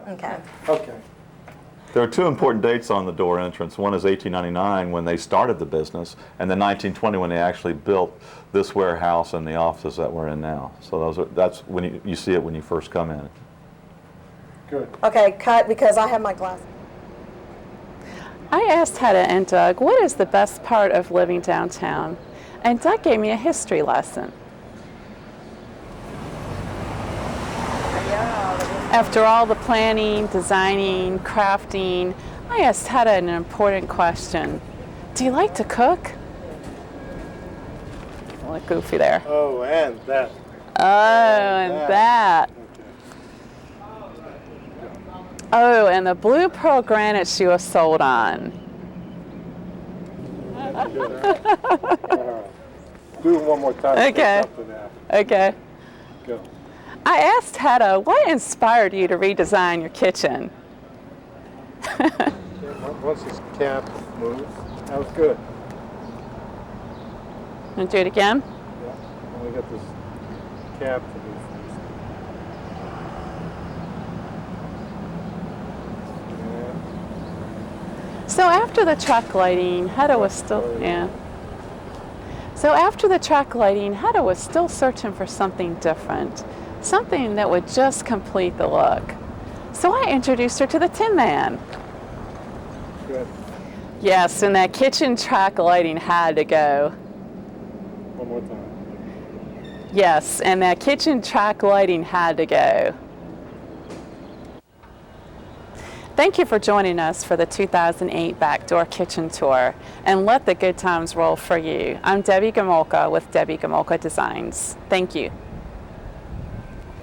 Okay. Okay. There are two important dates on the door entrance. One is 1899 when they started the business, and then 1920 when they actually built this warehouse and the offices that we're in now. So that's when you see it when you first come in. Good. Okay, cut because I have my glasses. I asked Hedda and Doug, what is the best part of living downtown? And Doug gave me a history lesson. After all the planning, designing, crafting, I asked Hedda an important question. Do you like to cook? A little goofy there. Oh, and that. Oh, and that. Oh, and the blue pearl granite she was sold on. All right. Do it one more time. Okay. Okay. Go. I asked Hedda, what inspired you to redesign your kitchen? Once this cap moves, that was good. Want to do it again? Yeah. And we got this cap to do first. So after the track lighting, Hedda was still, yeah. So after the track lighting, Hedda was still searching for something different, something that would just complete the look. So I introduced her to the Tin Man. Good. Yes, and that kitchen track lighting had to go. One more time. Yes, and that kitchen track lighting had to go. Thank you for joining us for the 2008 Backdoor Kitchen Tour, and let the good times roll for you. I'm Debbie Gomolka with Debbie Gomolka Designs. Thank you.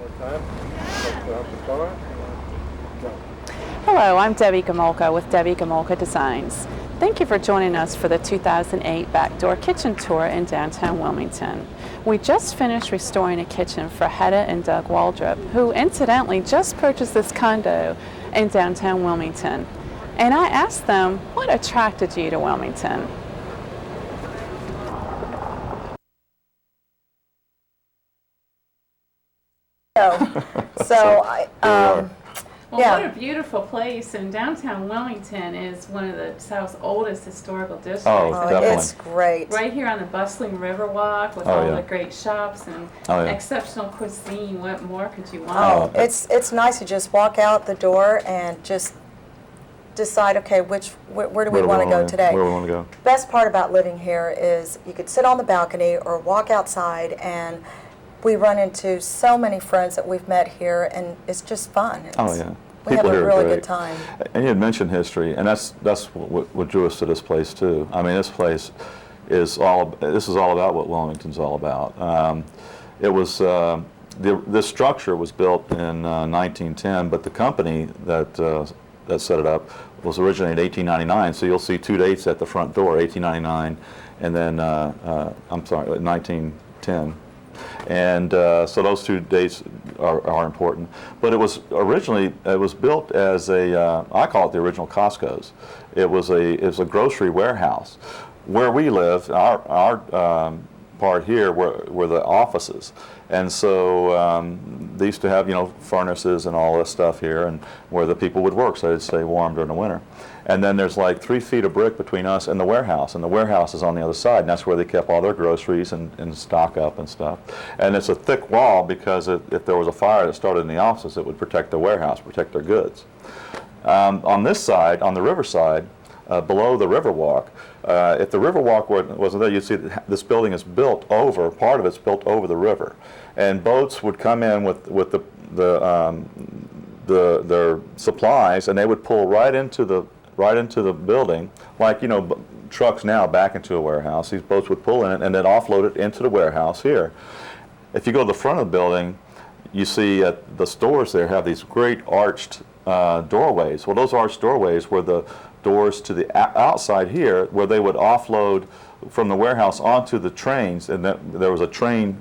One more time. Up the bar. Go. Hello, I'm Debbie Gomolka with Debbie Gomolka Designs. Thank you for joining us for the 2008 Backdoor Kitchen Tour in downtown Wilmington. We just finished restoring a kitchen for Hedda and Doug Waldrop, who incidentally just purchased this condo in downtown Wilmington. And I asked them, what attracted you to Wilmington? Well, yeah. what a beautiful place, and downtown Wilmington is one of the South's oldest historical districts. Oh, definitely. It's great. Right here on the bustling Riverwalk with Oh, all yeah. the great shops and Oh, yeah. exceptional cuisine. What more could you want? Oh, it's nice to just walk out the door and just decide, okay, where do we want to go today? Where we want to go. Best part about living here is you could sit on the balcony or walk outside, and we run into so many friends that we've met here, and it's just fun. Oh, yeah. We have People a here are really great. good time. And you had mentioned history, and that's what drew us to this place too. I mean, this place is all about what Wilmington's all about. It was this structure was built in 1910, but the company that set it up was originally in 1899. So you'll see two dates at the front door: 1899, and then 1910. And so those two dates are important. But it was built as I call it the original Costco's. It was a grocery warehouse. Where we live, our part here were the offices. And so they used to have, furnaces and all this stuff here, and where the people would work, so they'd stay warm during the winter. And then there's like 3 feet of brick between us and the warehouse is on the other side, and that's where they kept all their groceries and stock up and stuff. And it's a thick wall because if there was a fire that started in the offices, it would protect the warehouse, protect their goods. On this side, on the river side, below the Riverwalk, if the Riverwalk wasn't there, you'd see that this building is built over, part of it's built over the river. And boats would come in with their supplies, and they would pull right into the building, like trucks now back into a warehouse. These boats would pull in it and then offload it into the warehouse here. If you go to the front of the building, you see the stores there have these great arched doorways. Well, those arched doorways were the doors to the outside here, where they would offload from the warehouse onto the trains, and there was a train,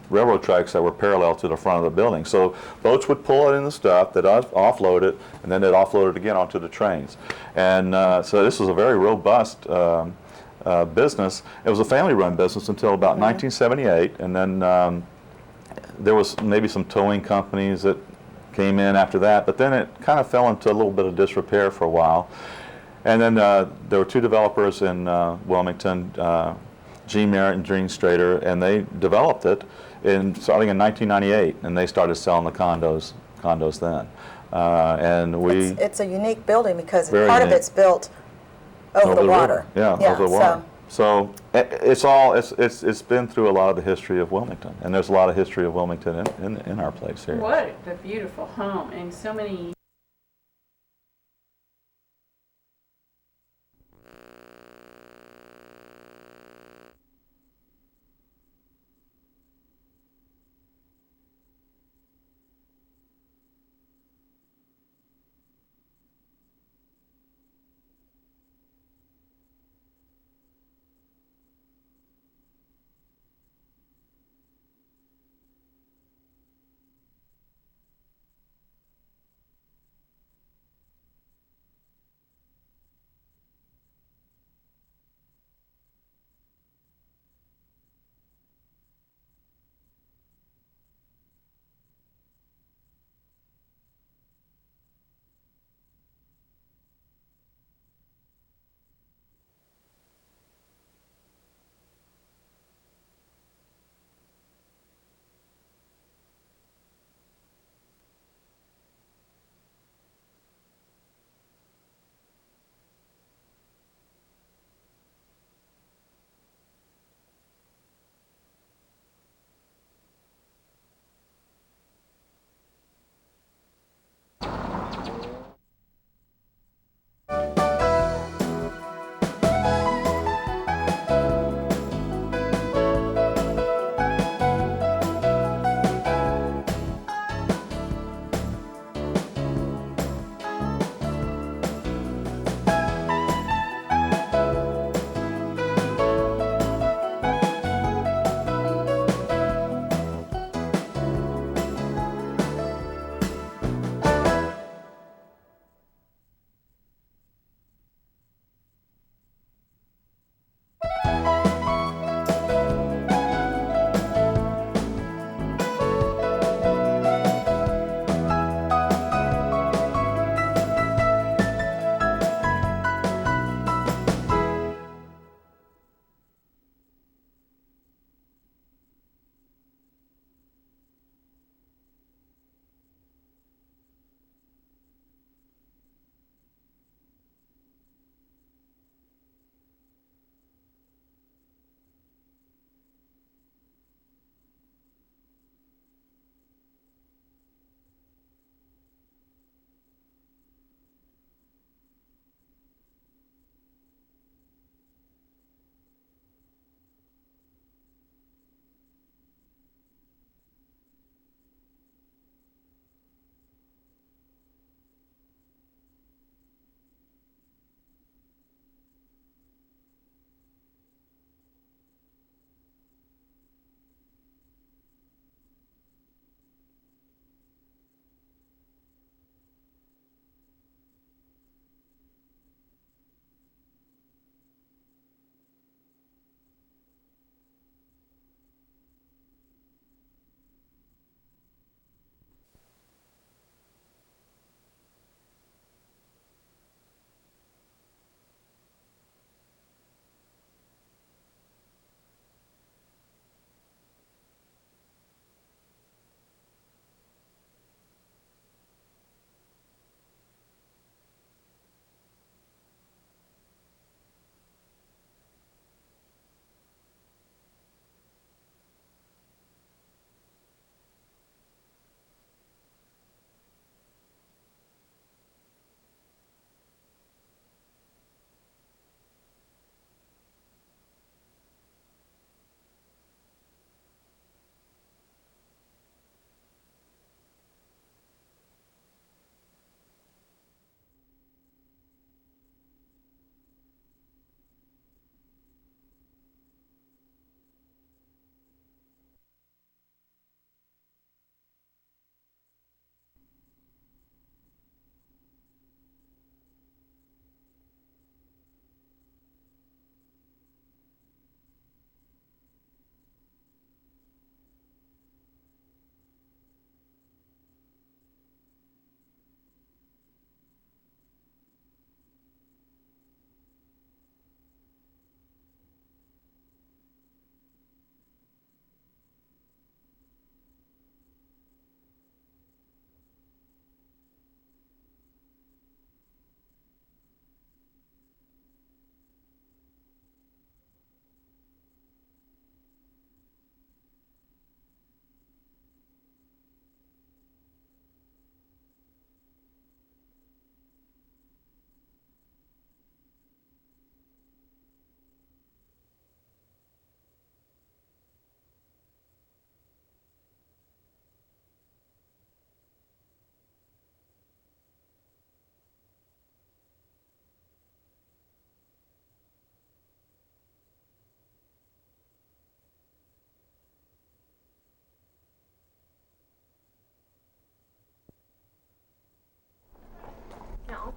railroad tracks that were parallel to the front of the building. So boats would pull it in the stuff, they'd offload it, and then they'd offload it again onto the trains. And so this was a very robust business. It was a family-run business until about 1978, and then there was maybe some towing companies that came in after that, but then it kind of fell into a little bit of disrepair for a while. And then there were two developers in Wilmington, G. Merritt and Gene Strader, and they developed it starting in 1998, and they started selling the condos then. And It's a unique building because Very part of unique. it's built over the water. river. Yeah, over the water. So it's been through a lot of the history of Wilmington, and there's a lot of history of Wilmington in our place here. What a beautiful home, and so many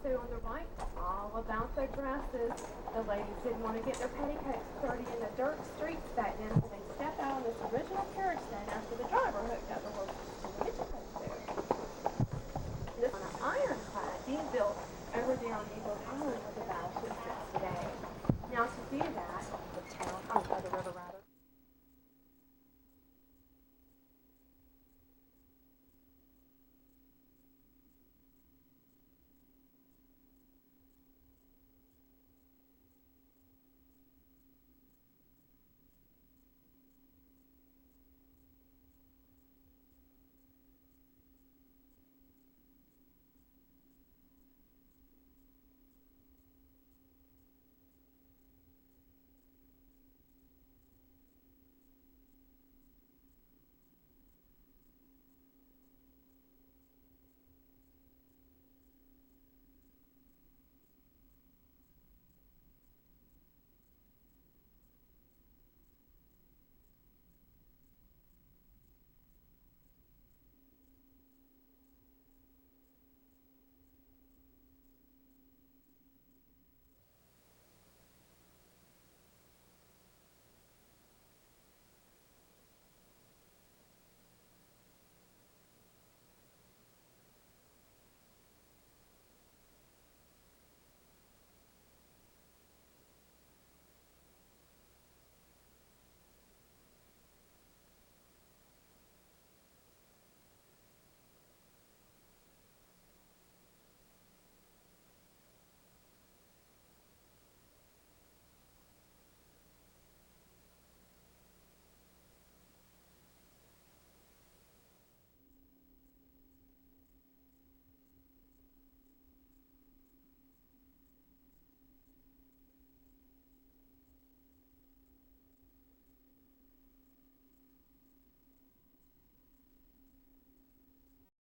So on the right, all about the dresses. The ladies didn't want to get their petticoats dirty in the dirt streets back